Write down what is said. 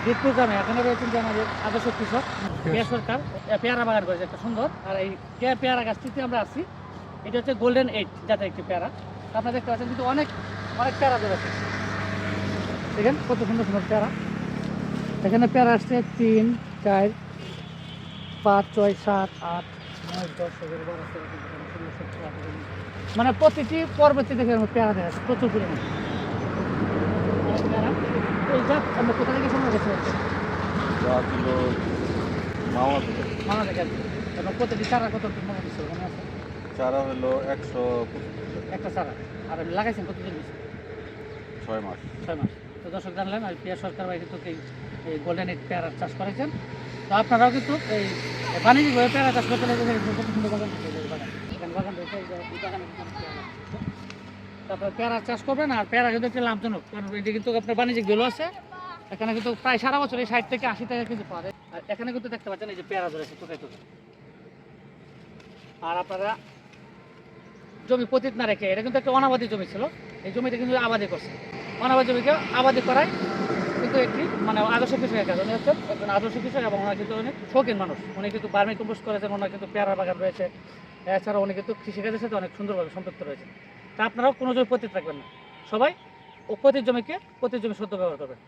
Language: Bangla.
জিতপুর গ্রামে এখানে রয়েছেন যে আমাদের আদর্শ কৃষক পেয়ার সরকার পেয়ারা বাগান করেছে একটা সুন্দর। আর এই পেয়ারা গাছটিতে আমরা আছি, এটা হচ্ছে গোল্ডেন 8 জাতের একটি পেয়ারা। আপনারা দেখতে পাচ্ছেন কিন্তু অনেক অনেক পেয়ারা ধরেছে, দেখেন কত সুন্দর সুন্দর পেয়ারা। এখানে পেয়ারা আসছে 3, 4, 5, 6, 7, 8, 9, 10, 11, 12, 13, 14, 15, 16, 17, 18, মানে প্রতিটি পর্বতে দেখে পেয়ারা দেখা যাচ্ছে প্রচুর পরিমাণে পেয়ারা। এই জাত আমরা কোথা থেকে সংগ্রহ করতে পারছি? মামা থেকে আর কি। এবং প্রতিটি চারা কত মনে দিচ্ছে মনে আছে? চারা হলো 125 একটা চারা। আর আমি লাগাইছেন কতদিন দিচ্ছে? 6 মাস। 6 মাস। তো দর্শক জানলেন আর পেয়ার সরকার ভাই কিন্তু এই গোল্ডেন 8 পেয়ারা চাষ করেছেন। তো আপনারাও কিন্তু এই বাণিজ্যিকভাবে পেয়ারা চাষ করতে লাগবে, কত সুন্দর বাগান থেকে বাগান এখানে বাগান রয়েছে। এই বাগানে কিন্তু অনেক পেয়ারা আছে। তারপরে পেয়ারা চাষ করবেন, আর পেয়ারা কিন্তু একটা লাভজনক, কারণ এটি কিন্তু আপনার বাণিজ্যিক ভ্যালু আছে। এখানে কিন্তু প্রায় সারা বছর এই 60 থেকে 80 টাকা কিন্তু পাওয়া যায়। আর এখানে কিন্তু দেখতে পাচ্ছেন এই যে পেয়ারা ধরেছে টুকাই টুকাই। আর আপনারা জমি পতিত না রেখে, এটা কিন্তু একটা অনাবাদি জমি ছিল, এই জমিটা কিন্তু আবাদি করছে। অনাবাদি জমিকে আবাদি করায় কিন্তু একটি মানে আদর্শ কৃষকের কাজ। উনি হচ্ছেন একজন আদর্শ কৃষক এবং ওনার কিন্তু অনেক শৌখিন মানুষ। উনি কিন্তু বার্মি কম্পোস্ট করেছেন, ওনার কিন্তু পেয়ারা বাগান রয়েছে। এছাড়াও উনি কিন্তু কৃষিকাজের সাথে অনেক সুন্দরভাবে সম্পৃক্ত রয়েছে। তা আপনারাও কোনো জমি পতিত রাখবেন না, সবাই ও পতিত জমিকে পতিত জমি শুদ্ধ ব্যবহার করবেন।